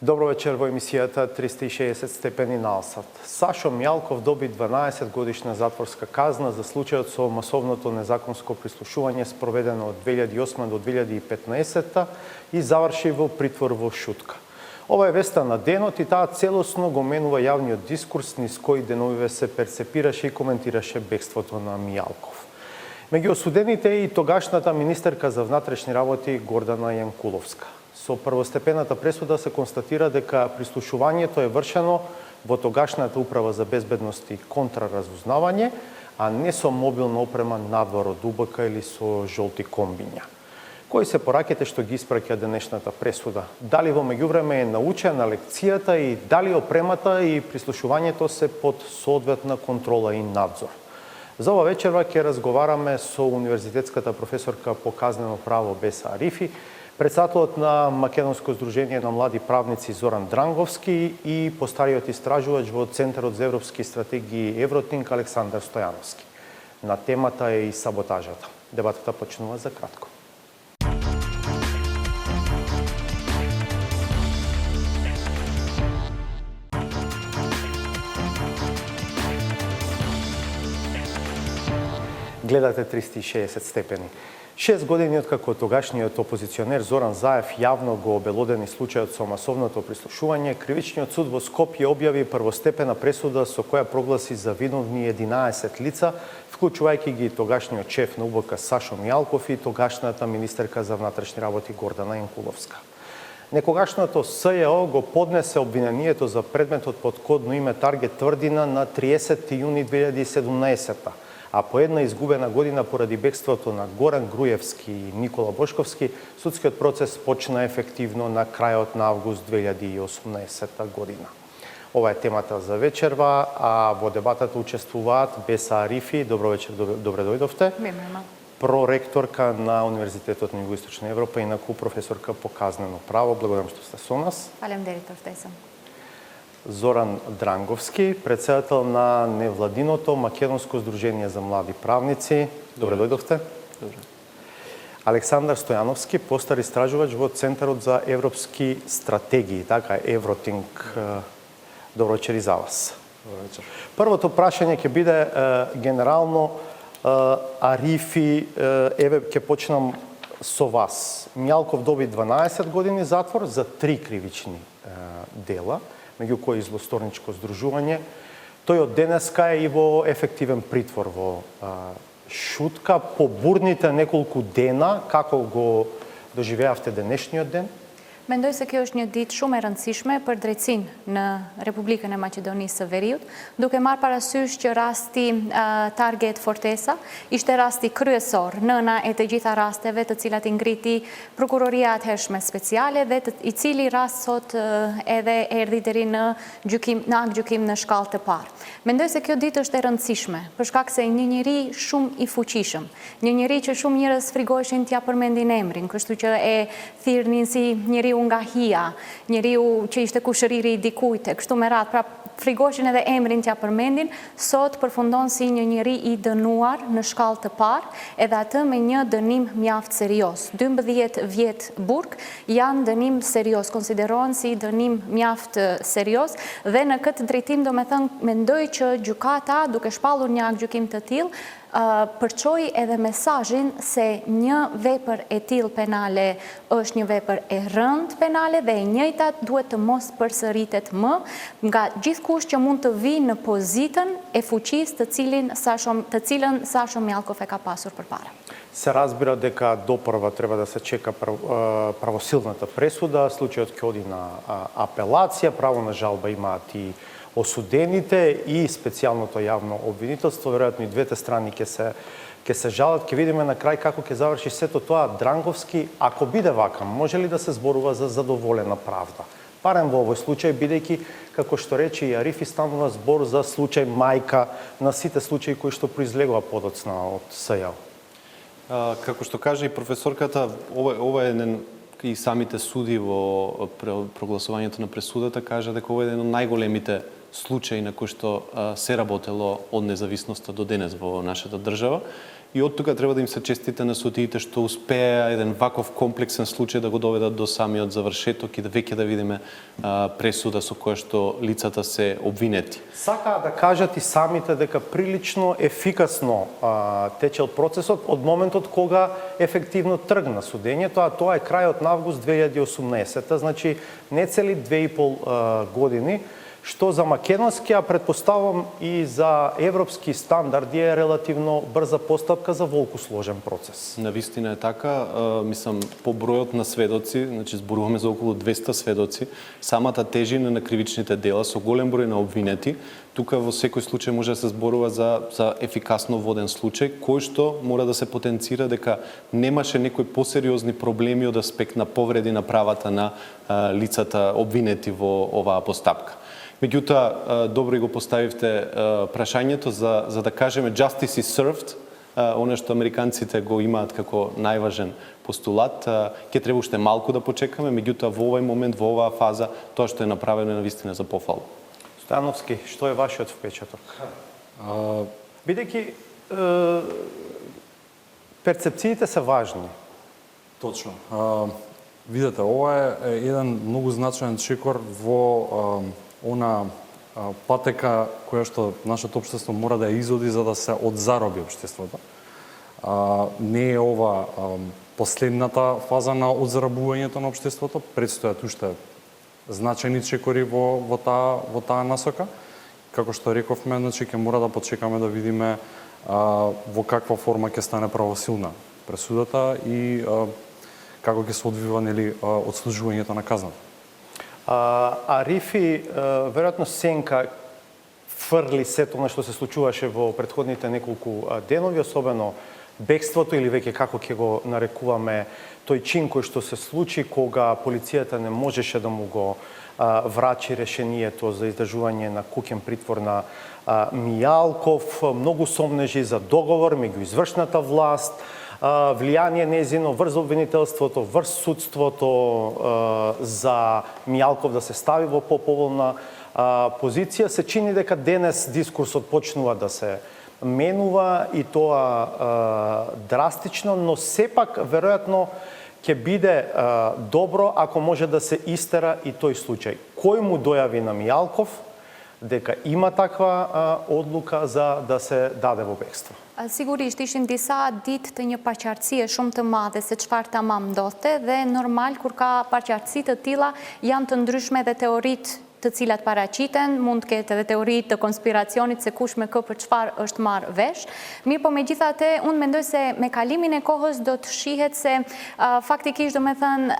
Добро вечер во емисијата 360 степени налсат. Сашо Мјалков доби 12 годишна затворска казна за случајот со масовното незаконско прислушување спроведено од 2008 до 2015 и заврши во притвор во Шутка. Ова е веста на денот и таа целосно го менува јавниот дискурс низ кој деновиве се перцепираше и коментираше бегството на Мјалков. Меѓу осудените е и тогашната министерка за внатрешни работи Гордана Јанкуловска. Со првостепената пресуда се констатира дека прислушувањето е вршено во тогашната управа за безбедност и контраразузнавање, а не со мобилна опрема надвор од УБК или со жолти комбиња. Кои се пораките што ги испраќа денешната пресуда? Дали во меѓувреме е научена лекцијата и дали опремата и прислушувањето се под соодветна контрола и надзор? За ова вечерва ќе разговараме со универзитетската професорка по казнено право Беса Арифи, председателот на Македонско здружение на млади правници Зоран Дранговски и постариот истражувач во Центарот за европски стратегии Евротинк Александар Стојановски. На темата е и саботажата. Дебатата почнува за кратко. Гледате 360 степени. 6 години откако тогашниот опозиционер Зоран Заев јавно го обелодени случајот со масовното прислушување, кривичниот суд во Скопје објави првостепена пресуда со која прогласи за виновни 11 лица, вклучувајќи ги тогашниот шеф на УБК Сашо Мјалков и тогашната министерка за внатрешни работи Гордана Јанкуловска. Некогашното СЈО го поднесе обвинението за предметот под кодно име Таргет Тврдина на 30 јуни 2017 а по една изгубена година поради бегството на Горан Груевски и Никола Бошковски, судскиот процес почна ефективно на крајот на август 2018 година. Ова е темата за вечерва, а во дебатата учествуваат Беса Арифи, добро вечер, добре дојдовте. Проректорка на Универзитетот на Југоисточна Европа, инаку професорка по казнено право. Благодарам што сте со нас. Фалемдеритовте сам. Зоран Дранговски, председател на невладиното Македонско здружение за млади правници. Добре дојдовте. Добре. Александар Стојановски, постар истражувач во Центарот за европски стратегии, така Евротинк. Добро вечер и за вас. Добро вечер. Првото прашање ќе биде генерално Арифи, еве ќе почнам со вас. Мјалков доби 12 години затвор за 3 кривични дела, меѓу кои злосторничко здружување. Тој од денеска е и во ефективен притвор во Шутка. По бурните неколку дена, како го доживеавте денешниот ден? Mendoj se kjo është një ditë shumë e rëndësishme për drejtsinë në Republikën e Maqedonisë së Veriut, duke marrë parasysh që rasti Target Fortesa ishte rasti kryesor, nëna e të gjitha rasteve të cilat i ngriti prokuroria atëhershme speciale dhe i cili rast sot edhe erdhi deri në aktgjykim në shkallë të parë. Mendoj se kjo ditë është e rëndësishme, për shkak se një njeri shumë i fuqishëm, një njeri që shumë njerëz frikojshin t'ia përmendin emrin, kështu që e thirrnin si njeriu nga hija, njeriu që ishte kushëriri i dikujt, kështu me radhë, pra frikojshin edhe emrin t'ia përmendin, sot përfundon si një njeri i dënuar në shkallë të parë, edhe atë me një dënim mjaft serios. 12 vjet burg janë dënim serios, konsiderohen si dënim mjaft serios, dhe në këtë drejtim do me thënë, mendoj që gjykata, duke shpallur një aktgjykim të tillë, përçoi edhe mesazhin se një vepër e tillë penale është një vepër e rëndë penale dhe e njëjta duhet të mos përsëritet më nga gjithkush që mund të vijë në pozitën e fuqisë të cilën Sasho Mjallkov e ka pasur përpara. Се разбира дека допрва треба да се чека правосилната пресуда, случајот ќе оди на апелација, право на жалба имаат и осудените и специјалното јавно обвинителство, веројатно и двете страни ќе се жалат, ќе видиме на крај како ќе заврши сето тоа. Дранговски, ако биде вака, може ли да се зборува за задоволена правда? Барем во овој случај, бидејќи, како што рече и Арифи, станува збор за случај мајка на сите случаи кои што произлегува подоцна од СЈО. Како што кажа и професорката, ова е и самите суди во прогласувањето на пресудата кажа дека ова е еден од најголемите случаи на кои што се работело од независноста до денес во нашата држава и од тука треба да им се честите на судиите што успеа еден ваков комплексен случај да го доведат до самиот завршеток и да веќе да видиме пресуда со која што лицата се обвинети. Сакаа да кажат и самите дека прилично ефикасно течел процесот од моментот кога ефективно тргна судењето, а тоа е крајот на август 2018, значи не цели 2,5 години, што за македонски, а предпоставам и за европски стандарди е релативно брза постапка за волку сложен процес. Навистина е така, мислам, по бројот на сведоци, значи зборуваме за околу 200 сведоци, самата тежина на кривичните дела со голем број на обвинети, тука во секој случај може да се зборува за ефикасно воден случај, кој што мора да се потенцира дека немаше некои посериозни проблеми од аспект на повреди на правата на лицата обвинети во оваа постапка. Меѓутоа, добро и го поставивте прашањето за да кажеме justice is served, оно што американците го имаат како најважен постулат, ќе треба уште малку да почекаме, меѓутоа во овој момент, во оваа фаза, тоа што е направено е навистина за пофалу. Стојановски, што е вашиот впечаток? Бидејќи перцепциите се важни. Точно. Видете, ова е еден многу значаен чекор во она патека која што нашето општество мора да ја изоди за да се одзароби општеството. Не е ова последната фаза на одзарабувањето на општеството, предстојат уште значајни чекори во таа насока. Како што рековме, значи ќе мора да почекаме да видиме во каква форма ќе стане правосилна пресудата и како ќе се одвива одслужувањето на казната. Арифи, веројатно сенка фрли сето на што се случуваше во претходните неколку денови, особено бегството или веќе како ќе го нарекуваме тој чин кој што се случи кога полицијата не можеше да му го врачи решението за издржување на куќен притвор на Мијалков, многу сомнежи за договор меѓу извршната власт, влијание незино врз обвинителството, врз судството, за Мијалков да се стави во поповолна позиција, се чини дека денес дискурсот почнува да се менува и тоа драстично, но сепак веројатно ќе биде добро ако може да се истера и тој случај. Кој му дојави на Мијалков дека има таква одлука за да се даде во бегство? Sigurisht ishin disa ditë të një paqartësie shumë të madhe se çfarë tamam ndodhte dhe normal kur ka paqartësi të tilla janë të ndryshme dhe teoritë të cilat paraqiten, mund të ketë edhe teori të konspiracionit se kush me kë për çfarë është marrë vesh. Mirë, po megjithatë, unë mendoj se me kalimin e kohës do të shihet se faktikisht domethënë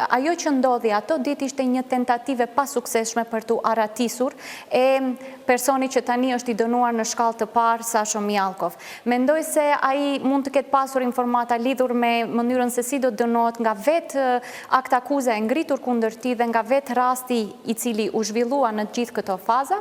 ajo që ndodhi ato ditë ishte një tentative pa suksesshme për tu aratisur e personi që tani është i dënuar në shkallë të parë, Sasho Mjallkov. Mendoj se ai mund të ketë pasur informata lidhur me mënyrën se si do të dënohet nga vetë akt akuza e ngritur kundër tij dhe nga vetë rasti i cili u zhvillua në gjithë këto faza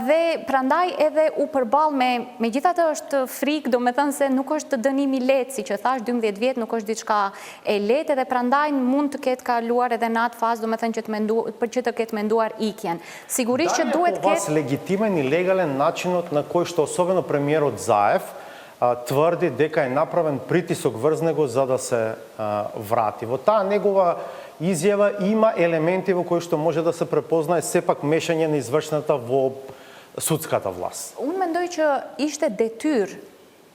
dhe prandaj edhe u përball megjithatë është frikë, domethënë se nuk është dënimi i lehtë, siç e thash, 12 vjet nuk është diçka e lehtë dhe prandaj mund të ketë kaluar edhe në atë fazë, domethënë që të ketë menduar ikjen. Sigurisht që duhet ketë легитимен и легален начинот на кој што особено премиерот Заев тврди дека е направен притисок врз него за да се врати. Во таа негова изјава има елементи во кои што може да се препознае сепак мешање на извршната во судската власт. Unë mendoj që ishte detyrë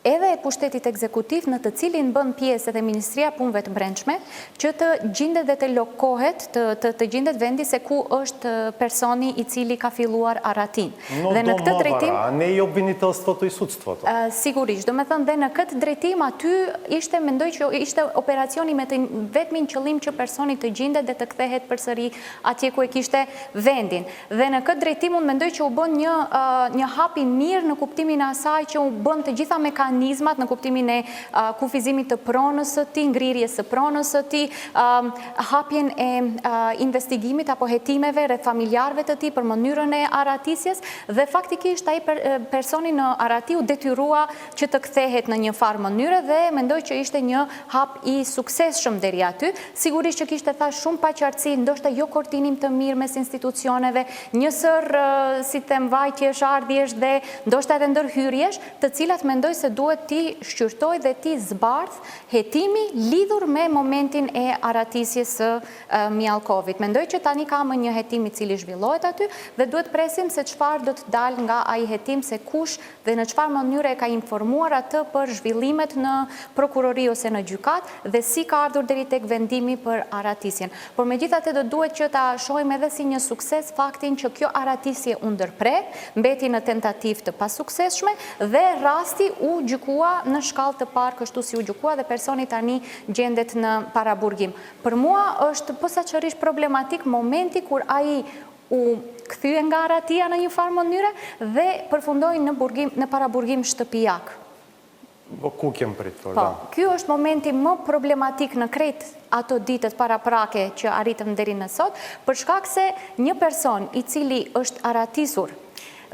edhe e pushtetit ekzekutiv në të cilin bën pjesë edhe Ministria e Punëve të Brendshme që të gjendet dhe të lokohet, të gjendet vendi se ku është personi i cili ka filluar aratin. Но dhe në këtë drejtim, не и обвинителството и судството. Sigurisht, do me thënë dhe në këtë drejtim aty ishte, mendoj që ishte operacioni me të vetmin qëllim që personi të gjendet dhe të kthehet përsëri atje ku e kishte vendin. Dhe në këtë drejtim unë mendoj që u bën një hap i mirë në kuptimin e asaj që u bën të gjitha mekanizmat në kuptimin e kufizimit të pronës së tij, ngrirjes së pronës së tij, hapjen e investigimit apo hetimeve rreth familjarëve të tij për mënyrën e aratisjes dhe faktikisht ai personi në arati u detyrua që të kthehet në një farë mënyre dhe mendoj që ishte një hap i suksesshëm deri aty. Sigurisht që kishte thash shumë paqartësi, ndoshta jo koordinim të mirë mes institucioneve, njësër si them vajtjesh, ardhjesh dhe ndoshta edhe ndërhyrjesh, të cilat mendoj se duhet duhet ti shqyrtoj dhe ti zbardh hetimi lidhur me momentin e aratisjes së Mjallkovit. Mendoj që tani ka më një hetim i cili zhvillohet aty dhe duhet presim se çfarë do të dalë nga ai hetim, se kush dhe në çfarë mënyre e ka informuar atë për zhvillimet në prokurori ose në gjykat dhe si ka ardhur deri tek vendimi për aratisjen. Por megjithatë do duhet që ta shohim edhe si një sukses faktin që kjo aratisje u ndërprer, mbeti në tentativë të pasuksesshme dhe rasti u gjykua në shkallë të parë kështu si u gjykua dhe personi tani gjendet në paraburgim. Për mua është posaçërisht problematik momenti kur ai u kthye nga aratia në një farë mënyre dhe përfundoi në paraburgim shtëpiak. Vo kukjen pritvor, Po, da. ky është momenti më problematik në krejt ato ditët paraprake që arritëm deri në sot, për shkak se një person i cili është aratisur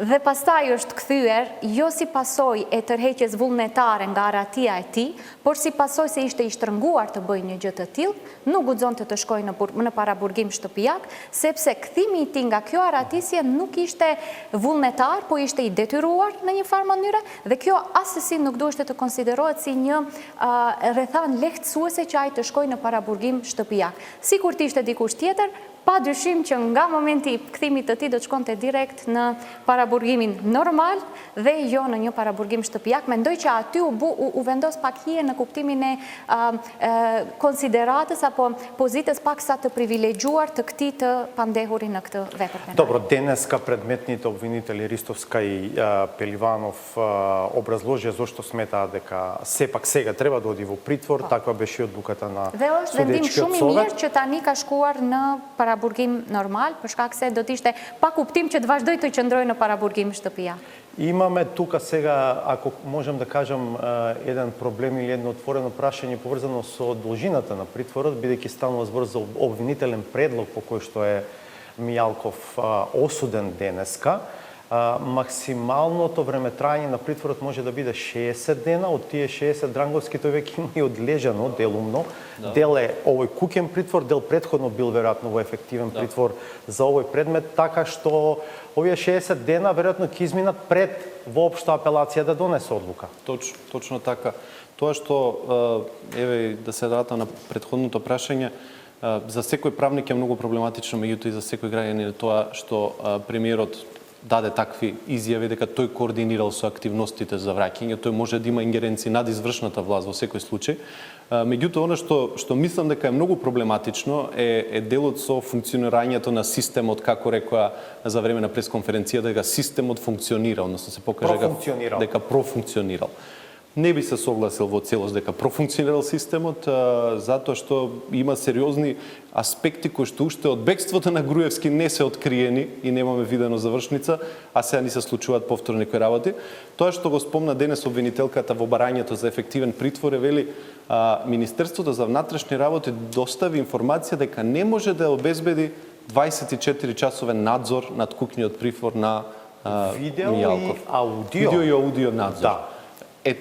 dhe pastaj është kthyer jo si pasojë e tërheqjes vullnetare nga aratia e tij, por si pasojë se ishte i shtrënguar të bëjë një gjë të tillë, nuk guxonte të shkojë në paraburgim shtëpiak, sepse kthimi i tij nga kjo aratisje nuk ishte vullnetar, po ishte i detyruar në një farë mënyre dhe kjo asesi nuk duhet të konsiderohet si një rrethan lehtësuese që ai të shkojë në paraburgim shtëpiak. Sikur të ishte dikush tjetër, pa dyshim që nga momenti i kthimit të tij do të shkonte direkt në paraburgimin normal dhe jo në një paraburgim shtëpiak. Mendoj që aty u vendos pak hije në kuptimin e konsideratës apo pozitës paksa të privilegjuar të këtij të pandehuri në këtë vepër penale. Dobro, денеска предметните обвинители Ристовска и Пеливанов образложија зошто сметаат дека сепак сега треба да оди во притвор, таква беше и одлуката на Dhe është vendim судечкиот shumë i совет. mirë që tani ka shkuar në paraburgim normal, për shkak se do të ishte pa kuptim që të vazhdoj të qëndroj në paraburgim shtëpia. Имаме тука сега, ако можам да кажам, еден проблем или едно отворено прашање поврзано со должината на притворот, бидејќи станува збор за обвинителен предлог по кој што е Мијалков осуден денеска. Максималното време трајање на притворот може да биде 60 дена, од тие 60 Дранговски тој веќе има и одлежано делумно. Дел е овој куќен притвор, дел претходно бил веројатно во ефективен притвор за овој предмет, така што овие 60 дена веројатно ќе изминат пред воопшто апелација да донесе одлука. Точно така. Тоа што, еве, да се вратам на претходното прашање, за секој правник е многу проблематично, меѓутоа и за секој граѓанин тоа што премиерот даде такви изјави дека тој координирал со активностите за враќање, тој може да има ингеренции над извршната власт во секој случај. Меѓутоа, она што мислам дека е многу проблематично е делот со функционирањето на системот, како рекоа за време на пресконференција, дека системот функционира, односно се покаже дека профункционирал. Не би се согласил во целост дека профункционирал системот, затоа што има сериозни аспекти кои што уште од бегството на Груевски не се откриени и немаме видено завршница, а сега ни се случуваат повторно некои работи. Тоа што го спомна денес обвинителката во барањето за ефективен притвор, вели Министерството за внатрешни работи достави информација дека не може да обезбеди 24 часовен надзор над куќниот притвор на Мијалков. Видео и аудио надзор. Да.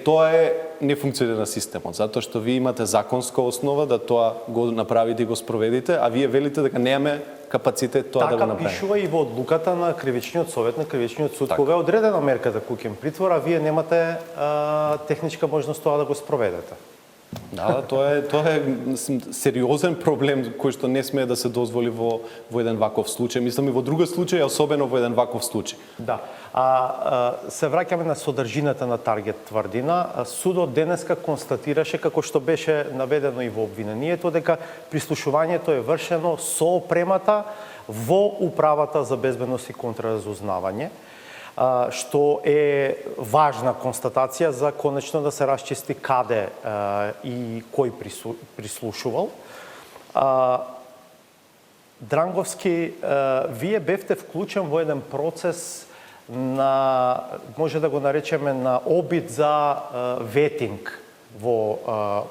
Тоа е нефункционира системот, затоа што вие имате законска основа да тоа го направите и го спроведите, а вие велите дека немаме капацитет тоа да го направиме. Така пишува и во одлуката на Кривичниот совет, на Кривичниот суд, кога е одредена мерка за куќен притвор, а вие немате техничка можност тоа да го спроведете. Да, тоа е сериозен проблем кој што не смее да се дозволи во еден ваков случај. Мислам и во друга случај, особено во еден ваков случај. Да. Се враќаме на содржината на таргет тврдина. Судот денеска констатираше, како што беше наведено и во обвинението, дека прислушувањето е вршено со опремата во Управата за безбедност и контраразузнавање, што е важна констатација за конечно да се расчисти каде и кој прислушувал. Дранговски, вие бевте вклучен во еден процес на, може да го наречеме, на обид за ветинг во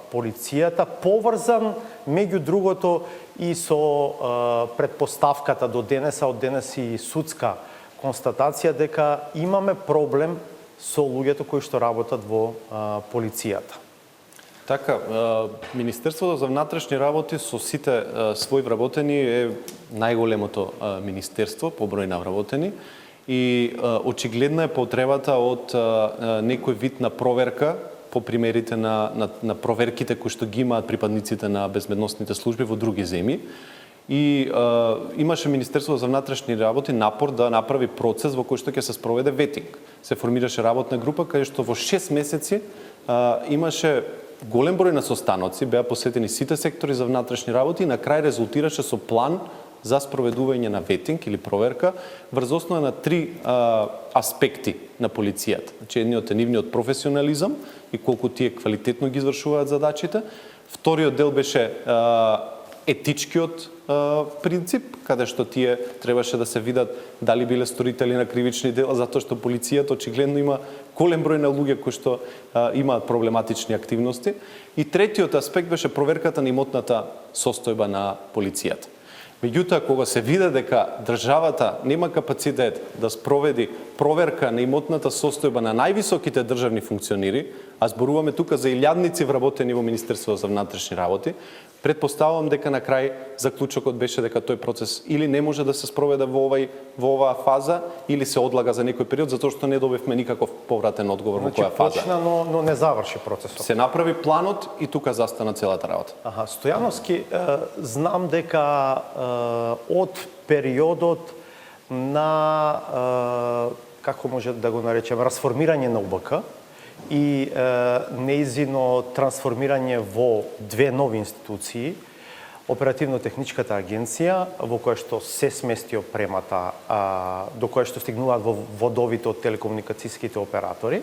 полицијата, поврзан меѓу другото и со предпоставката до денеса, од денес и судска констатација дека имаме проблем со луѓето кои што работат во полицијата. Така, Министерството за внатрешни работи со сите своји вработени е најголемото министерство по број на вработени И очигледна е потребата од некој вид на проверка по примерите на проверките кои што ги имаат припадниците на безбедносните служби во други земји. И имаше Министерство за внатрешни работи напор да направи процес во кој што ќе се спроведе ветинг. Се формираше работна група каде што во 6 месеци имаше голем број на состаноци, беа посетени сите сектори за внатрешни работи и на крај резултираше со план за спроведување на ветинг или проверка врз основа на 3 аспекти на полицијата. Значи, едниот е нивниот професионализам и колку тие квалитетно ги извршуваат задачите. Вториот дел беше етичкиот принцип, каде што тие требаше да се видат дали биле сторители на кривични дела, затоа што полицијата очигледно има голем број на луѓе кои што имаат проблематични активности. И третиот аспект беше проверката на имотната состојба на полицијата. Меѓутоа, кога се види дека државата нема капацитет да спроведи проверка на имотната состојба на највисоките државни функционери, а зборуваме тука за илјадници вработени во Министерството за внатрешни работи, предпоставувам дека на крај заклучокот беше дека тој процес или не може да се спроведе во оваа фаза, или се одлага за некој период, затоа што не добивме никаков повратен одговор во која фаза. Почна, но не заврши процесот. Се направи планот и тука застана целата работа. Стојановски, знам дека од периодот на, како може да го наречеме, расформирање на УБК и неизино трансформирање во две нови институции, Оперативно-техничката агенција, во која што се смести опремата, до која што стигнуваат во водовите од телекомуникацијските оператори,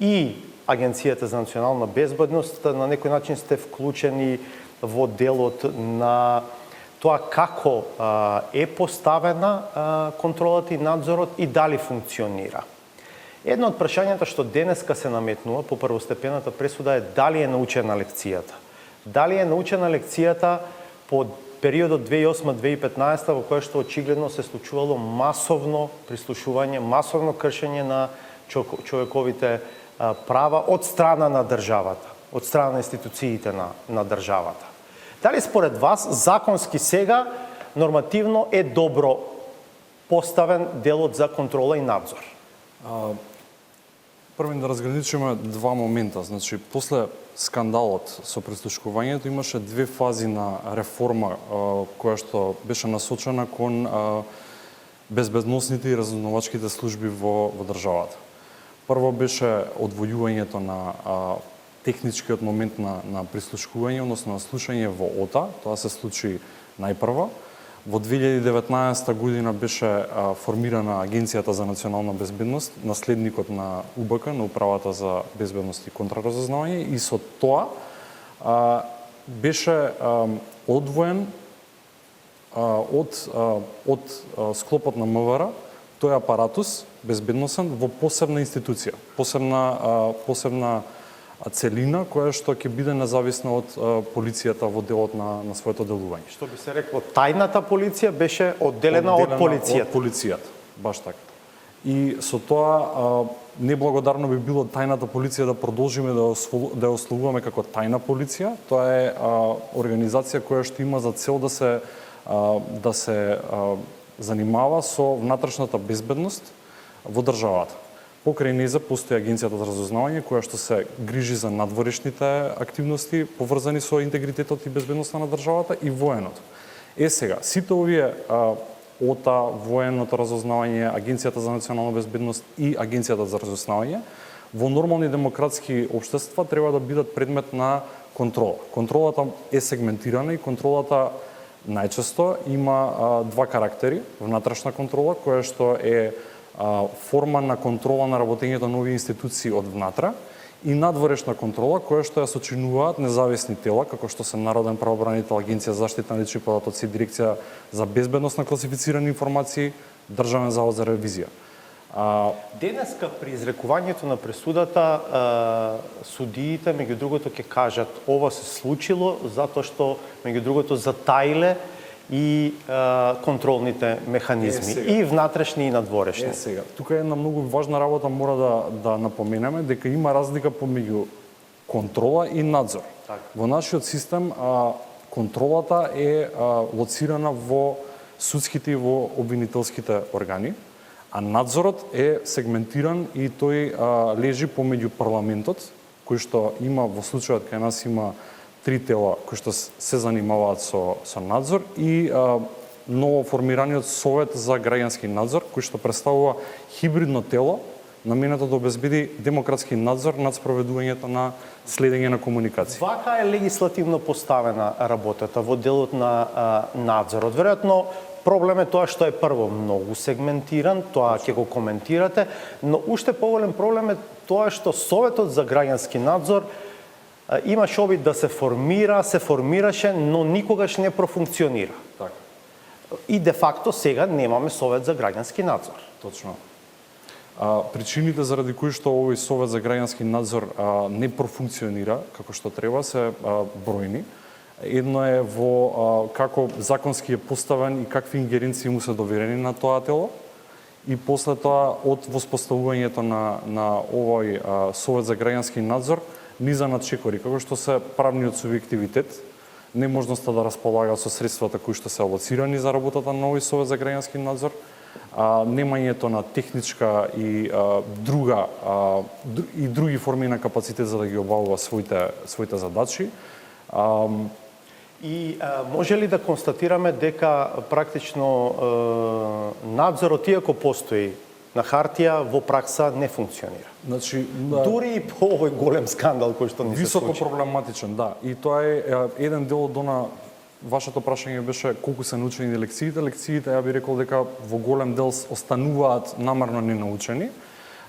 и Агенцијата за национална безбедност, на некој начин сте вклучени во делот на тоа како е поставена контролата и надзорот и дали функционира. Едно од прашањата што денеска се наметнува по првостепената пресуда е дали е научена лекцијата. Дали е научена лекцијата по периодот 2008-2015 во која што очигледно се случувало масовно прислушување, масовно кршење на човековите права од страна на државата, од страна на институциите на државата. Дали според вас законски сега нормативно е добро поставен делот за контрола и надзор? Прво да разграничиме два момента. Значи, после скандалот со прислушкувањето имаше две фази на реформа која што беше насочена кон безбедносните и разузнавачките служби во државата. Прво беше одвојувањето на техничкиот момент на прислушкување, односно на слушање во ОТА. Тоа се случи најпрво. Во 2019 година беше формирана Агенцијата за национална безбедност, наследникот на УБК, на Управата за безбедност и контраразузнавање, и со тоа беше одвоен од склопот на МВР тој апаратус безбедносен во посебна институција, посебна целина која што ќе биде независна од полицијата во делот на своето делување. Што би се рекло, тајната полиција беше одделена од полицијата. Од полицијата, баш така. И со тоа неблагодарно би било тајната полиција да продолжиме да ја ословуваме како тајна полиција. Тоа е организација која што има за цел да се занимава со внатрешната безбедност во државата. Покрај нејза постои Агенцијата за разузнавање која што се грижи за надворешните активности поврзани со интегритетот и безбедноста на државата и военото. Сега, сите овие ОТА, военото разузнавање, Агенцијата за национална безбедност и Агенцијата за разузнавање во нормални демократски општества треба да бидат предмет на контрола. Контролата е сегментирана и контролата најчесто има два карактери: внатрешна контрола која што е форма на контрола на работењето на овие институции од внатре, и надворешна контрола која што ја сочинуваат независни тела како што се Народен правобранител, Агенција за заштита на лични податоци, Дирекција за безбедност на класифицирани информации, Државен завод за ревизија. Денеска при изрекувањето на пресудата судиите меѓу другото ќе кажат ова се случило затоа што меѓу другото затаиле и контролните механизми, и внатрешни и надворешни. Сега, тука е една многу важна работа, мора да напоменеме дека има разлика помеѓу контрола и надзор. Так. Во нашиот систем контролата е лоцирана во судските и во обвинителските органи, А надзорот е сегментиран и тој лежи помеѓу парламентот, кој што има во случајот кај нас има 3 тела кои што се занимаваат со надзор и ново формираниот Совет за граѓански надзор, кој што представува хибридно тело наменето да обезбеди демократски надзор над спроведувањето на следење на комуникација. Вака е легислативно поставена работата во делот на надзорот. Веројатно проблем е тоа што е прво многу сегментиран, тоа ќе го коментирате, но уште поголем проблем е тоа што Советот за граѓански надзор имаше обид да се формираше, но никогаш не профункционира. Така. И де факто сега немаме Совет за граѓански надзор. Точно. Причините заради кои што овој Совет за граѓански надзор не профункционира како што треба се бројни. Едно е во како законски е поставен и какви ингеренции му се доверени на тоа тело. И после тоа од воспоставувањето на овој Совет за граѓански надзор низа на чекори, како што се правниот субјективитет, неможноста да располага со средствата кои што се алоцирани за работата на овој Совет за граѓански надзор, немањето на техничка и други форми на капацитет за да ги обавува своите задачи. И може ли да констатираме дека практично надзорот, иако постои на хартија, во пракса не функционира? Значи, дури и по овој голем скандал кој што ни се случи. Високо проблематичен, да. И тоа е еден дел од вашето прашање беше колку се научени лекциите. Лекциите, ја би рекол дека во голем дел остануваат намерно ненаучени.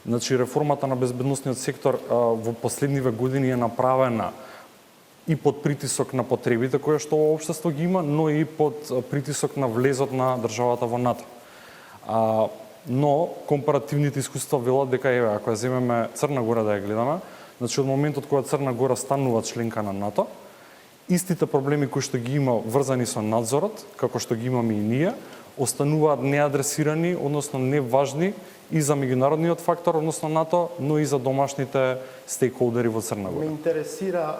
Значи, реформата на безбедносниот сектор во последниве години е направена и под притисок на потребите кои што во општество ги има, но и под притисок на влезот на државата во НАТО. Но компаративните искуства велат дека ако ја земеме Црна Гора да ја гледаме, значи од моментот кога Црна Гора станува членка на НАТО, истите проблеми кои што ги има врзани со надзорот, како што ги имаме и ние, остануваат неадресирани, односно неважни и за меѓународниот фактор, односно НАТО, но и за домашните стейкхолдери во Црна Гора. Ме интересира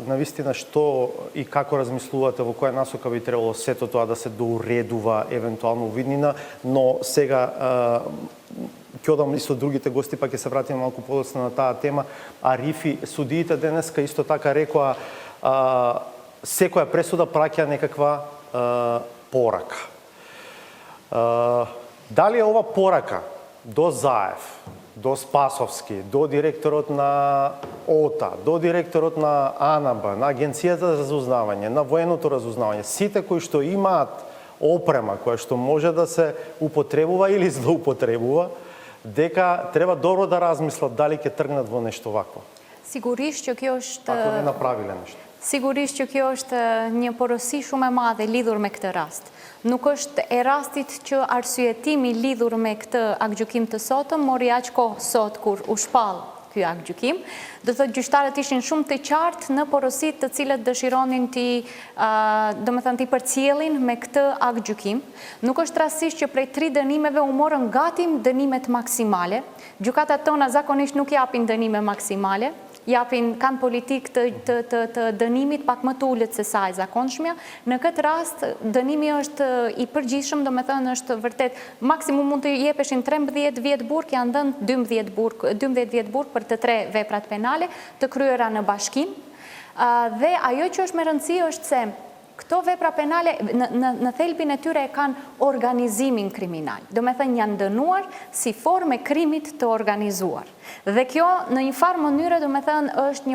навистина што и како размислувате, во која насока би требало сето тоа да се доуредува евентуално виднина, но сега ќе одам и со другите гости, па ќе се вратиме малку подоцна на таа тема. Арифи, судиите денеска исто така рекоа секоја пресуда праќа некаква порака. Дали е ова порака до Заев, до Спасовски, до директорот на ОТА, до директорот на АНБ, на Агенцијата за разузнавање, на военото разузнавање, сите кои што имаат опрема која што може да се употребува или злоупотребува, дека треба добро да размислат дали ќе тргнат во нешто вакво. Sigurisht që kjo është Ако не направиле нешто. Sigurisht që kjo është një porosi shumë e madhe lidhur me këtë rast. Nuk është e rastit që arsyetimi lidhur me këtë aktgjykim të sotëm mori aq kohë sot kur u shpall ky aktgjykim. Do të thotë gjyqtarët ishin shumë të qartë në porositë të cilët dëshironin të përcjellin me këtë aktgjykim. Nuk është rastësisht që prej 3 dënimeve u morën gati dënimet maksimale. Gjykatat tona zakonisht nuk japin dënime maksimale. Kanë politik të dënimit pak më të ulët se sa e zakonshmja. Në këtë rast, dënimi është i përgjithshëm, do me thënë është vërtet, maksimum mund të jepeshin 13 vjetë burg, janë dënë 12 vjetë burg për të 3 veprat penale të kryera në bashkim. Dhe ajo që është me rëndësi është se këto vepra penale në thelbin e tyre e kanë organizimin kriminal. Do me thënë janë dënuar si formë e krimit të organizuar. Dhe kjo në një farë mënyre do me thënë është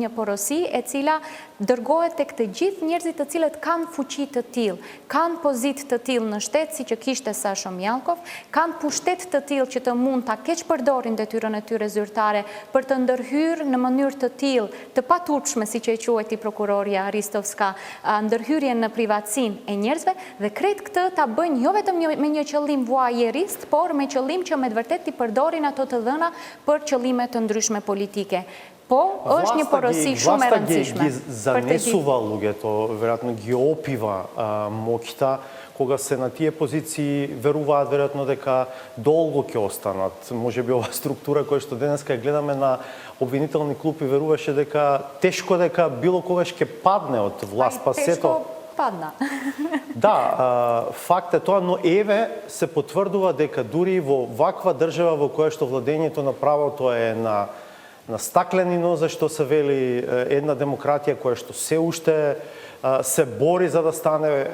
një porosi e cila dërgohet tek të gjithë njerëzit të cilët kanë fuqi të tillë, kanë pozitë të tillë në shtet, si që kishte Sasho Mjallkov, kanë pushtet të tillë që të mund ta keqpërdorin detyrën e tyre zyrtare për të ndërhyrë në mënyrë të tillë, të paturpshme, si që e quajti prokuroria Ristovska, ndërhyrjen në privatësinë e njerëzve, dhe krejt këtë ta bëjnë jo vetëm me një qëllim voajerist, por me qëllim që me të vërtet t'i përdorin ato të dhëna për qëllime të ndryshme politike. Po, është një porosi shumë e rëndësishme. Власта ги занесува луѓето, веројатно ги опива моќта, кога се на тие позиции веруваат веројатно дека долго ќе останат. Можеби ова структура која што денеска ја гледаме на обвинителни клупи веруваше дека тешко дека било когаш ќе падне од власт, па сето падна. Да, факт е тоа, но еве се потврдува дека дури во ваква држава во која што владењето на правото е на стаклени нозе, што се вели, една демократија која што се уште се бори за да стане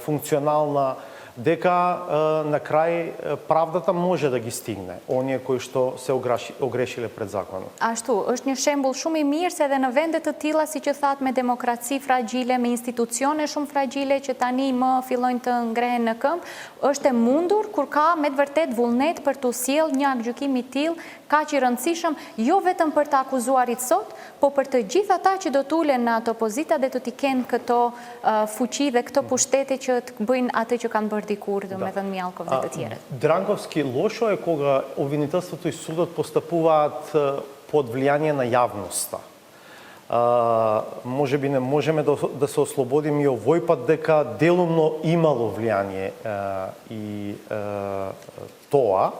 функционална, дека на крај правдата може да ги стигне оние кои што се огрешиле пред законот. Ashtu, është një shembull shumë i mirë se edhe në vende të tilla, siç e thatë, me demokraci fragjile, me institucione shumë fragjile që tani më fillojnë të ngrehen në këmbë, është e mundur kur ka me të vërtet vullnet për të sjellë një gjykim i tillë kaq i rëndësishëm, jo vetëm për të akuzuarit sot, po për të gjithë ata që do të ulen në ato pozita dhe do t'i kenë këto fuqi dhe këto pushtete që të bëjnë atë që kanë bërë dikur, domethënë Мјалков dhe të tjerët. Дранковски, лошо е кога обвинителството и судот постапуваат под влијание на јавноста. Може би не можеме да се ослободиме и овој пат дека делумно имало влијание и тоа,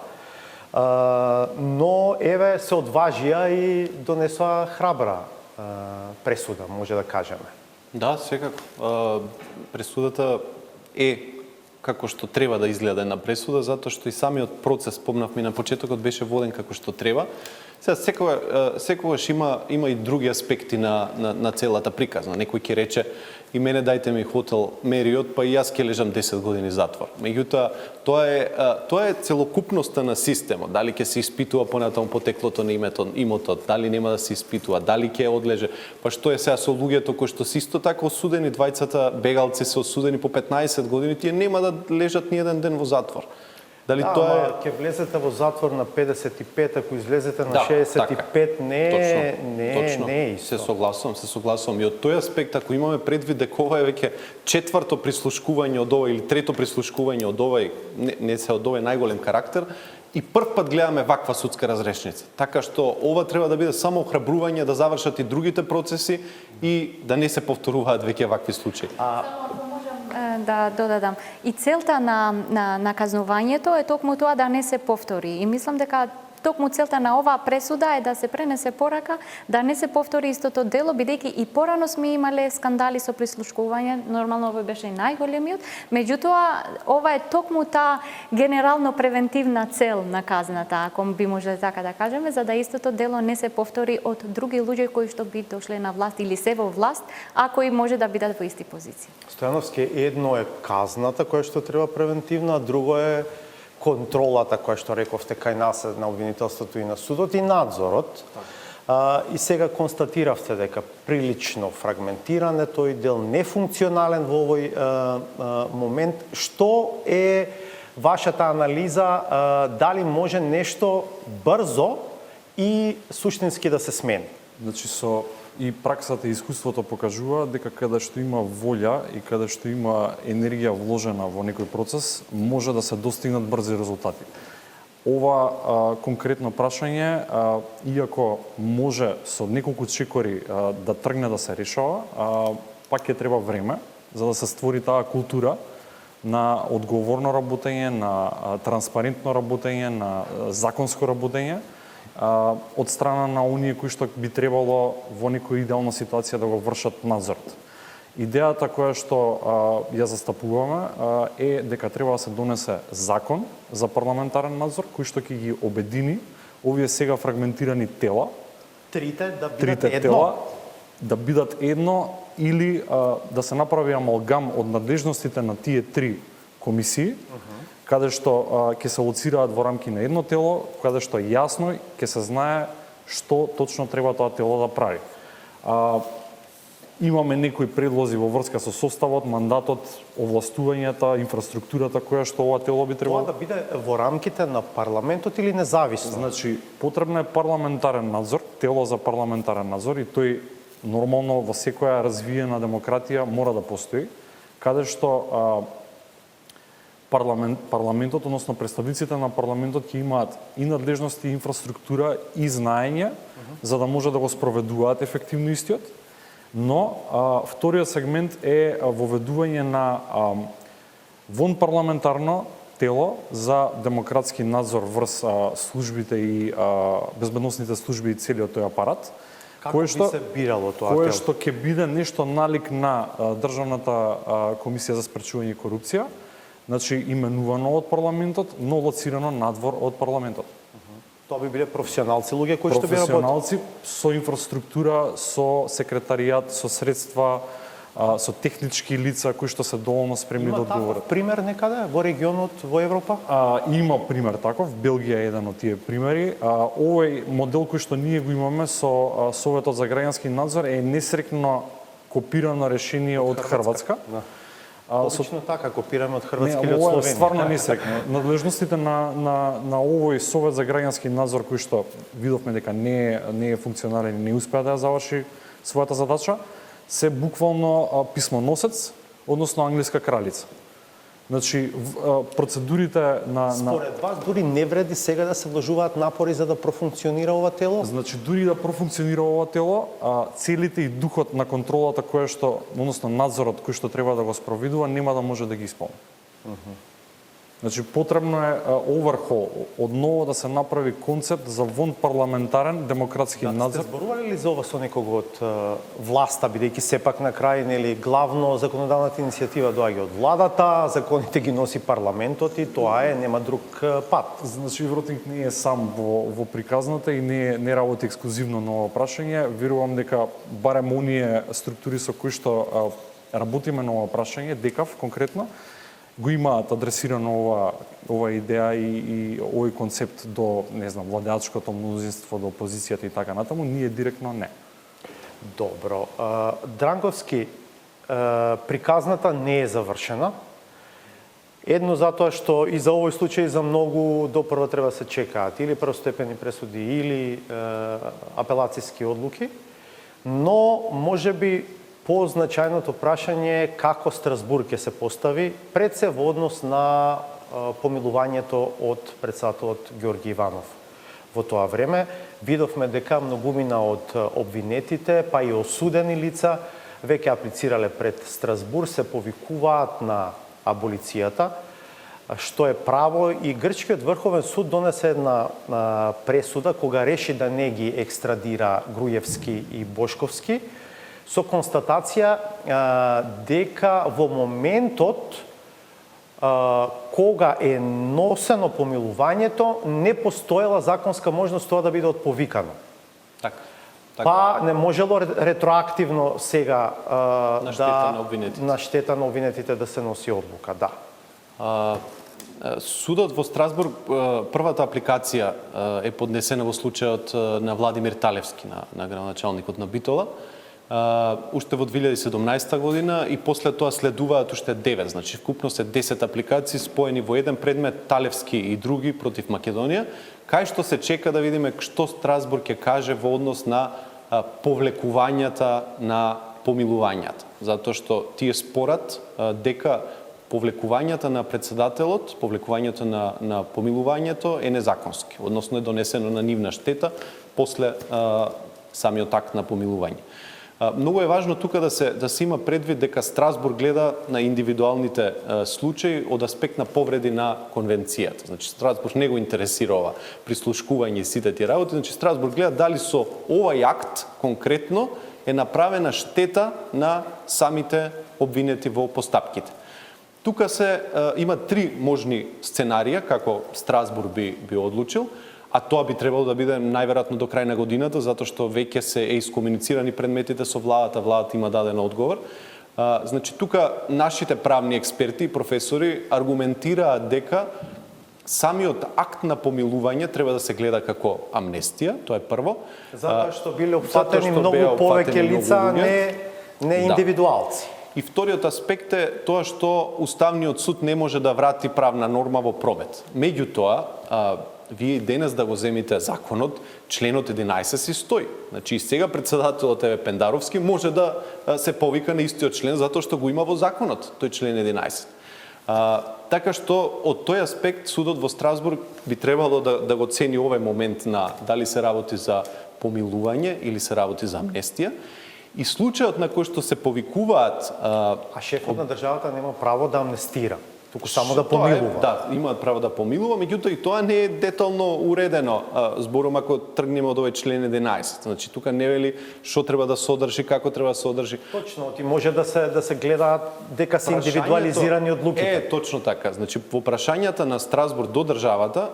но еве се одважија и донесоа храбра пресуда, може да кажеме. Да, секако. Пресудата е како што треба да изгледа една пресуда, затоа што и самиот процес, помнавме на почетокот, беше воден како што треба. Сега, секогаш има и други аспекти на целата приказна. Некој ќе рече, и мене дајте ми хотел Мериот, па и јас ќе лежам 10 години затвор. Меѓутоа, тоа е целокупноста на системот. Дали ќе се испитува понатаму потеклото на имотот, дали нема да се испитува, дали ќе одлеже. Па што е сега со луѓето кои што се исто така осудени, двајцата бегалци се осудени по 15 години, тие нема да лежат ни еден ден во затвор. Дали да, тоа е... ќе влезете во затвор на 55, ако излезете на 65, така. не е исто. Се согласувам. И од тој аспект, ако имаме предвид дека ова е веќе четврто прислушкување од овој или трето прислушкување од овој, не се од овој најголем карактер, и прв пат гледаме ваква судска разрешница. Така што ова треба да биде само охрабрување да завршат и другите процеси и да не се повторуваат веќе вакви случаи. Да додадам. И целта на наказнувањето е токму тоа да не се повтори. И мислам дека токму целта на оваа пресуда е да се пренесе порака, да не се повтори истото дело, бидејќи и порано сме имале скандали со прислушкување, нормално овој беше најголемиот, меѓутоа ова е токму таа генерално превентивна цел на казната, ако би можеле така да кажеме, за да истото дело не се повтори од други луѓе кои што би дошле на власт или се во власт, ако и може да бидат во исти позиции. Стојановски, едно е казната која што треба превентивна, а друго е контролата која што рековте кај нас на обвинителството и на судот и надзорот. И сега констатиравте дека прилично фрагментиран е тој дел, нефункционален во овој момент. Што е вашата анализа, дали може нешто брзо и суштински да се смени? Значи, и праксата и искуството покажува дека каде што има волја и каде што има енергија вложена во некој процес, може да се достигнат брзи резултати. Ова конкретно прашање, иако може со неколку чекори да тргне да се решава, пак ќе треба време за да се створи таа култура на одговорно работење, на транспарентно работење, на законско работење, од страна на оние кои што би требало во некоја идеална ситуација да го вршат надзорот. Идејата која што ја застапуваме е дека треба да се донесе закон за парламентарен надзор кој што ќе ги обедини овие сега фрагментирани тела, Трите тела да бидат едно или да се направи амалгам од надлежностите на тие три комисии, каде што ќе се лоцираат во рамки на едно тело, каде што јасно ќе се знае што точно треба тоа тело да прави. Имаме некои предлози во врска со составот, мандатот, овластувањата, инфраструктурата која што ова тело би требало да биде во рамките на парламентот или независно? Значи, потребно е парламентарен надзор, тело за парламентарен надзор и тој нормално во секоја развиена демократија мора да постои, каде што парламентот, односно представниците на парламентот ќе имаат и надлежности, и инфраструктура, и знаење, за да може да го спроведуваат ефективно истиот. Но вториот сегмент е воведување на вонпарламентарно тело за демократски надзор врз службите и безбедносните служби и целиот тој апарат, Како би се бирало тоа кое тело? што ќе биде нешто налик на Државната комисија за спречување корупција, значи именувано од парламентот, но лоцирано надвор од парламентот. Тоа би биле професионалци луѓе кои што би работеле. Професионалци со инфраструктура, со секретаријат, со средства, со технички лица кои што се доволно спремни да одговорат. Пример некаде во регионот во Европа? Има пример таков, Белгија е еден од тие примери. Овој модел кој што ние го имаме со Советот за граѓански надзор е несрекно копирано решение од Хрватска. Да. Обично така копираме од Хрватска или од Ова е Словенија. стварно несрекно. Надлежностите на овој Совет за граѓански надзор кој што видовме дека не е функционален и не успеа да ја заврши својата задача, се буквално писмоносец, односно англиска кралица. Значи, процедурите на... Според вас, дури не вреди сега да се вложуваат напори за да профункционира ова тело? Значи, дури да профункционира ова тело, целите и духот на контролата која што, односно надзорот кој што треба да го спроведува, нема да може да ги исполни. Значи, потребно е оверхол, одново да се направи концепт за вон парламентарен демократски надзор. Сте зборували ли за ова со некого од власта, бидејќи сепак на крај, нели, главно законодавната иницијатива доаѓа од владата, законите ги носи парламентот и тоа е, нема друг пат. Значи, Вротинг не е сам во приказната и не работи ексклузивно на ова прашање. Верувам дека барем оние структури со кои што работиме на ова прашање, ДЕКАВ конкретно, го имаат адресирано ова идеја и овој концепт до, не знам, владеачкото мнозинство, до опозицијата и така натаму, ние директно не. Добро. Дранковски, приказната не е завршена. Едно затоа што и за овој случај за многу допрва треба да се чекаат или првостепени пресуди или апелацијски одлуки, но можеби позначајното прашање е како Страсбург ќе се постави пред се во однос на помилувањето од председателот Ѓорги Иванов. Во тоа време видовме дека многумина од обвинетите, па и осудени лица, веќе аплицирале пред Страсбург, се повикуваат на аболицијата, што е право, и Грчкиот врховен суд донесе една пресуда кога реши да не ги екстрадира Груевски и Бошковски, со констатација дека во моментот кога е носено помилувањето, не постоела законска можност тоа да биде отповикано. Така. Па не можело ретроактивно сега на штета на обвинетите. На штета на обвинетите да се носи одлука, да. Судот во Страсбург, првата апликација е поднесена во случајот на Владимир Талевски, на градоначалникот на Битола, уште во 2017 година, и после тоа следуваат уште 9, значи вкупно се 10 апликации споени во еден предмет, Талевски и други против Македонија, кај што се чека да видиме што Страсбург ќе каже во однос на повлекувањата на помилувањата, затоа што тие спорат дека повлекувањата на председателот, повлекувањето на помилувањето е незаконски, односно е донесено на нивна штета после самиот акт на помилување. Многу е важно тука да се има предвид дека Страсбург гледа на индивидуалните случаи од аспект на повреди на конвенцијата. Значи Страсбург не го интересира ова прислушкување и сите тие работи, значи Страсбург гледа дали со овај акт конкретно е направена штета на самите обвинети во постапките. Тука има три можни сценарија како Страсбург би одлучил, а тоа би требало да биде најверојатно до крај на годината, затоа што веќе се искомуницирани предметите со владата има даден одговор. Значи тука нашите правни експерти и професори аргументираат дека самиот акт на помилување треба да се гледа како амнестија, тоа е прво. Затоа што биле опфатени многу повеќе лица, не индивидуалци. И вториот аспект е тоа што Уставниот суд не може да врати правна норма во пробет. Меѓутоа, вие денес да го земите законот, членот 11 си стои. Значи и сега председателот Еве Пендаровски може да се повика на истиот член затоа што го има во законот, тој член 11. Така што од тој аспект судот во Страсбург би требало да го цени овој момент на дали се работи за помилување или се работи за амнестија. И случајот на кој што се повикуваат... А шефот на државата нема право да амнестира. туку само да Тоа е, помилува. Да, имаат право да помилува, меѓутоа и тоа не е детално уредено зборум ако тргнеме од овој член 11. Значи тука не вели што треба да содржи, како треба да содржи. Точно, ти може да се гледаат дека се индивидуализирани одлуките. Точно така. Значи во прашањата на Страсбург до државата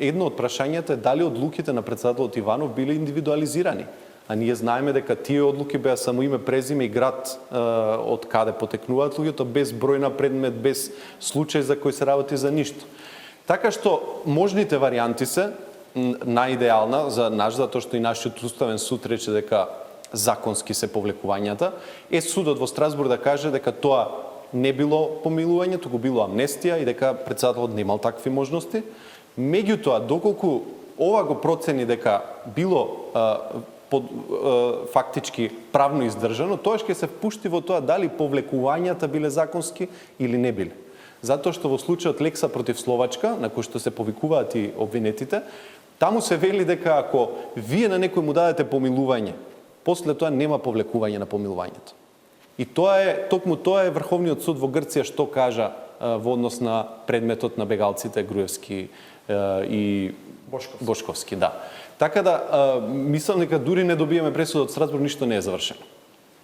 едно од прашањата е дали одлуките на претседателот Иванов биле индивидуализирани. А ние знаеме дека тие одлуки беа само име, презиме и град од каде потекнуваат луѓето, без број на предмет, без случај за кој се работи за ништо. Така што можните варијанти се најидеална за наш, затоа што и нашиот уставен суд рече дека законски се повлекувањата, е судот во Страсбург да каже дека тоа не било помилување, туку било амнестија и дека претседателот немал такви можности. Меѓутоа, доколку ова го процени дека било фактички правно издржано, тоаш ќе се впушти во тоа дали повлекувањата биле законски или не биле. Затоа што во случајот Лекса против Словачка, на кој што се повикуваат и обвинетите, таму се вели дека ако вие на некој му дадете помилување, после тоа нема повлекување на помилувањето. И токму тоа е Врховниот суд во Грција што кажа во однос на предметот на бегалците Груевски и Бошковски, да. Така да, мислам дека дури не добиеме пресуда од Страсбург, ништо не е завршено.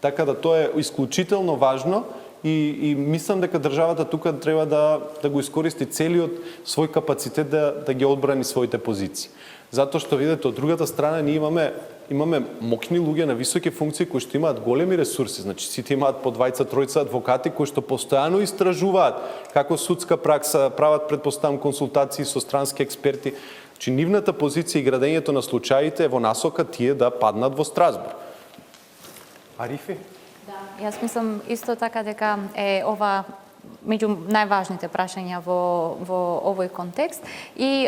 Така да тоа е исклучително важно и мислам дека државата тука треба да го искористи целиот свој капацитет да ги одбрани своите позиции. Затоа што видите, од другата страна ние имаме мокни луѓе на високи функции кои што имаат големи ресурси, значи сите имаат по 2-3 адвокати кои што постојано истражуваат како судска пракса, прават предпоставам консултации со странски експерти. Значи нивната позиција и градењето на случаите е во насока тие да паднат во Страсбург. Арифи? Да, јас мислам исто така дека е ова меѓу најважните прашања во овој контекст и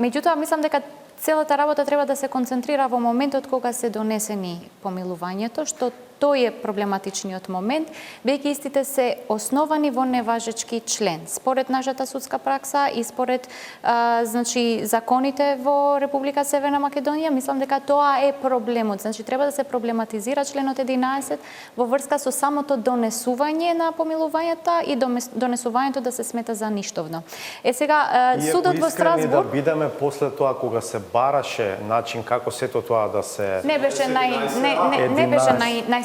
меѓутоа мислам дека целата работа треба да се концентрира во моментот кога се донесени помилувањето, што тој е проблематичниот момент, веќе истите се основани во неважечки член. Според нашата судска пракса и според значи законите во Република Северна Македонија, мислам дека тоа е проблемот. Значи треба да се проблематизира членот 11 во врска со самото донесување на помилувањата и донесувањето да се смета за ништовно. Сега судот во Страсбург да бидеме после тоа кога се бараше начин како сето тоа да се не беше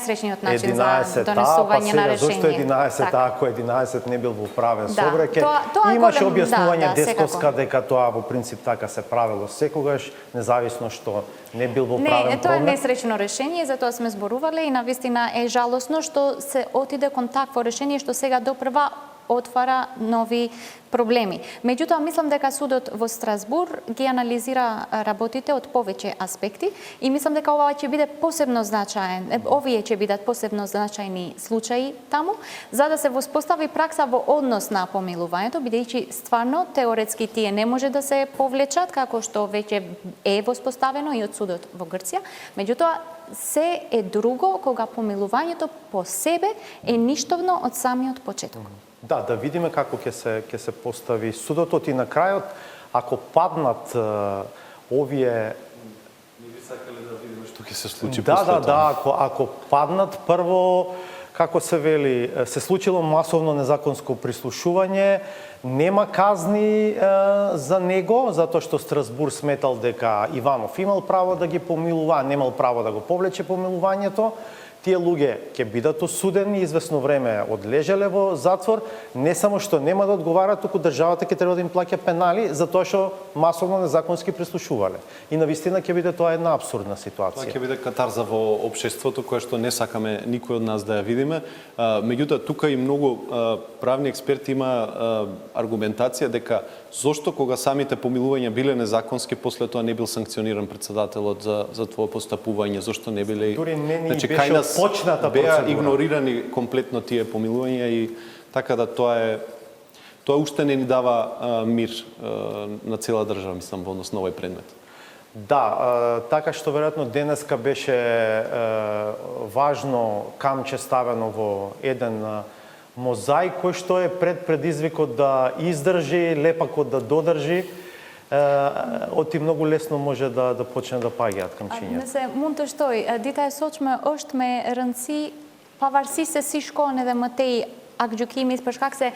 најсреќниот начин за донесување на решение. Зошто 11 ако 11 не бил во правен собраке? Тоа Имаше голем, објаснување да, десковска дека тоа во принцип така се правело секогаш, независно што не бил во правен тоа е проблем. несреќно решение, затоа сме зборувале и навистина е жалосно што се отиде кон такво решение што сега допрва отвара нови проблеми. Меѓутоа, мислам дека судот во Страсбург ги анализира работите од повеќе аспекти и мислам дека ова ќе биде посебно значаен, овие ќе бидат посебно значајни случаи таму, за да се воспостави пракса во однос на помилувањето, бидејќи стварно теоретски тие не може да се повлечат, како што веќе е воспоставено и од судот во Грција. Меѓутоа, се е друго кога помилувањето по себе е ништовно од самиот почеток. Да видиме како ќе се постави судотот и на крајот, ако паднат овие... Не би сакале да видиме што ќе се случи после тоа. Да, ако паднат, прво, како се вели, се случило масовно незаконско прислушување, нема казни за него, затоа што Страсбург сметал дека Иванов имал право да ги помилува, а немал право да го повлече помилувањето. Тие луѓе ќе бидат осудени, известно време одлежале во затвор, не само што нема да одговараат, туку државата ќе треба да им плаќа пенали за тоа што масовно незаконски прислушувале. И навистина ќе биде тоа една абсурдна ситуација. Тоа ќе биде катарза во општеството која што не сакаме никој од нас да ја видиме. Меѓутоа тука и многу правни експерти има аргументација дека зошто кога самите помилувања биле незаконски, после тоа не бил санкциониран претседателот за тоа постапување, зошто не биле... Дури не ни значи, беше почната процедура. Беа игнорирани комплетно тие помилувања и така да тоа уште не ни дава мир на цела држава, мислам, во однос на овој предмет. Да, така што веројатно денеска беше важно камче ставено во еден мозаик кој што е пред предизвикот да издржи, лепакот да додржи, оти многу лесно може да почне да паѓаат камчињата. Не се мунте штој, дita e sotshme është me rëndësi pavarësisht se si shkohen edhe mëtej akt gjykimit për shkak se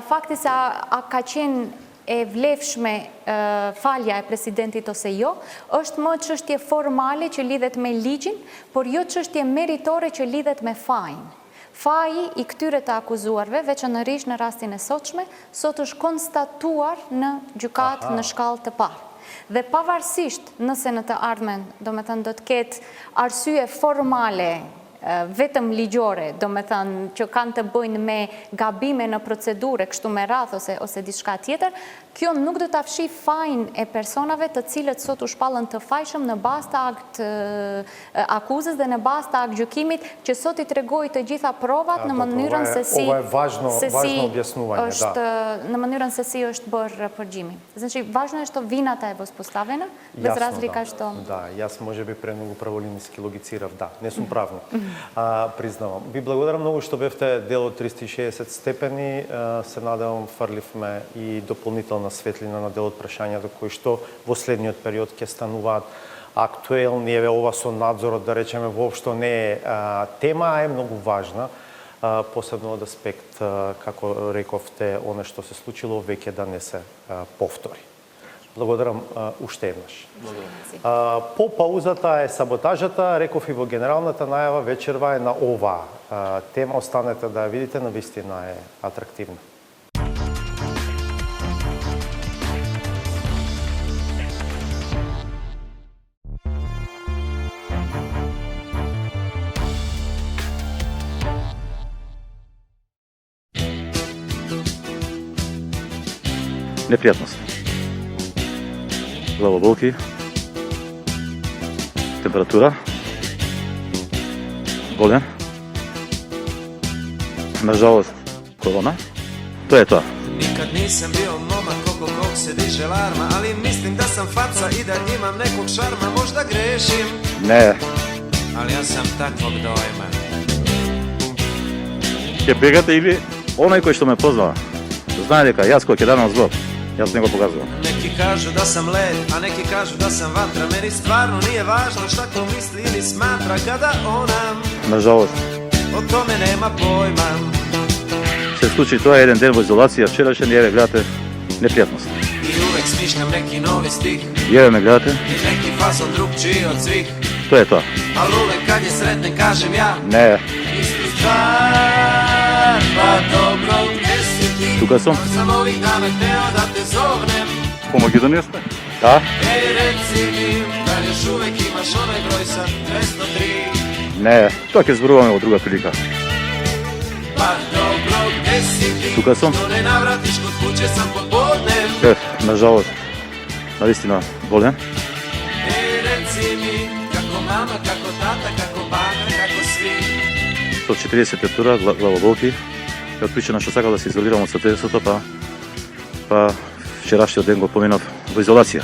fakti se a ka qenë e vlefshme falja e presidentit ose jo, është më çështje formale që lidhet me ligjin, por jo çështje meritore që lidhet me fajin. Faji i këtyre të akuzuarve, veçanërisht në rastin e sotshme, sot është konstatuar në gjykatë në shkallë të parë. Dhe pavarësisht nëse në të ardhmen, do të ketë arsye formale, vetëm ligjore, do me thënë që kanë të bëjnë me gabime në procedure, kështu me radhë ose diçka tjetër, kjo nuk do të afshi fajin e personave të cilët sot u shpallën të fajshëm në bazë të akt akuzës dhe në bazë të akt gjykimit që sot i tregoi të gjitha provat në mënyrën se si në mënyrën se si është bërë përgjimi. Znači, važno je što вината е възпоставена, без разлика što... Да, јас може би премногу праволински логицирав, да, не сум правник, признавам. Ви благодарам многу што бевте дел од 360 степени, се надевам фрливме и дополнителна светлина на дел од прашањата кои што во следниот период ќе стануваат актуелни. Еве ова со надзорот, да речеме, воопшто не е тема, а е многу важна, посебно од аспект, како рековте, оно што се случило веќе да не се повтори. Благодарам уште еднаш. По паузата е саботажата, реков и во генералната најава вечерва е на оваа тема, останете да ја видите, навистина е атрактивна. Неприятност. Главоболки, температура, болен, nažalost korona. To je to. Nikad nisam bio momak oko kog se diže larma, ali mislim da sam faca i da imam nekog šarma, možda grešim. Ne. Ali ja sam takvog dojma. Ќе бегате или оној кој што ме познава, знае дека јас кој ќе дадам зло, јас не го показувам. Neki kažu da sam led, a neki kažu da sam vatra, meni stvarno nije važno šta ko misli ili smatra kada ona Nažalost, o tome nema pojma. се случи тоа еден ден во изолација, вчерашен, и еве гледате непријатност. I uvek smišljam neki novi stih, И еве ме гледате, i neki fason drugčiji od svih, тоа е тоа. ali uvek kad je sretnen kažem ja Не, istu stvar. Pa dobro, gdje si ti? тука сум. Sam ovih dana hteo da te zovnem. По Македонија сте? Да. Ej, reci mi, da li još uvek imaš onaj broj sa 203? Не, тоа ќе зборуваме во друга прилика. Pa dobro, gdje si ti? Тука сум. Što ne navratiš kod kuće sam popodne. Нажалост, навистина болен. Ej, reci mi, kako mama, kako tata, kako baka, kako svi. 140 температура, главоболки. Ја причина што сакав да се изолирам од сателитството, па вчерашниот ден го поминав во изолација.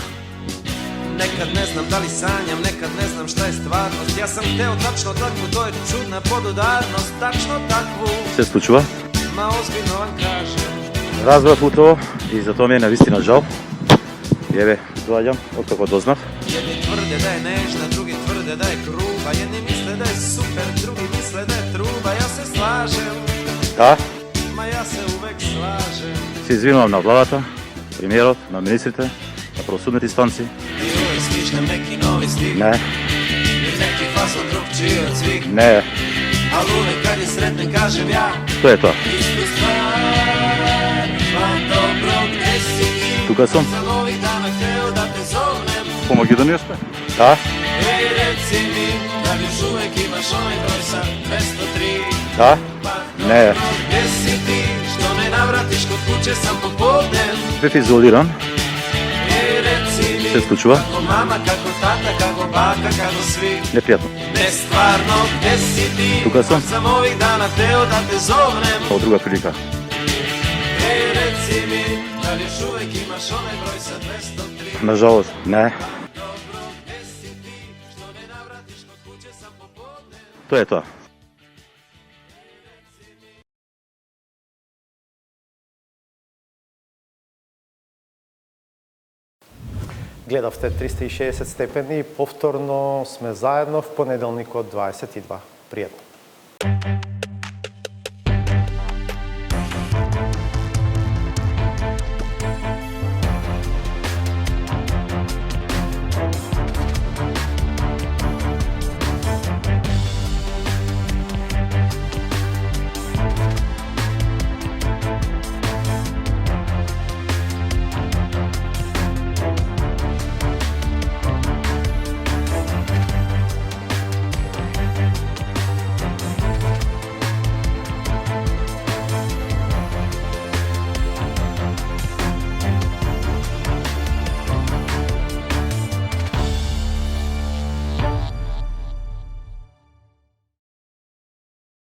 Nekad ne znam da li sanjam, nekad ne znam šta je stvarnost. Ja sam hteo tačno takvu, to je čudna podudarnost. Tačno takvu, Се случува. ma ozbiljno vam kažem. Разбрав утрово и за тоа ми е навистина жал. И еве, доаѓам, откако дознав. Jedni tvrde da je nežna, drugi tvrde da je gruba. Jedni misle da je super, drugi misle da je truba. Ja se slažem, Да, ma ja se uvek slažem. се извинувам на владата, премиерот, на министрите, на правосудните инстанции. I uvek smišljam neki novi stih, Не, i neki fason drugčiji od svih. не, Ali uvek kad je sretnen kažem ja тоа е тоа. istu stvar. Pa dobro, gde si ti? Тука сум. Sam ovih dana hteo da te zovnem. По Македонија сте? Да, Ej, reci mi, da li još uvek imaš onaj broj sa 203? да, Pa не. dobro, gde si ti? Što ne navratiš kod kuće sam popodne. Бев изолиран, Ej, reci mi, се случува. kako mama, kako tata, kako baka, kako svi. Непријатно. Ne stvarno, gde si ti? Тука сум. Sam ovih dana hteo da te zovnem. Во друга прилика. Ej, reci mi, da li još uvek imaš onaj broj sa 203? Нажалост, не, Dobro, gde si ti? Što ne navratiš kod kuće sam popodne. тоа е тоа. Гледавте 360 степени, повторно сме заедно в понеделникот 22. Пријатно.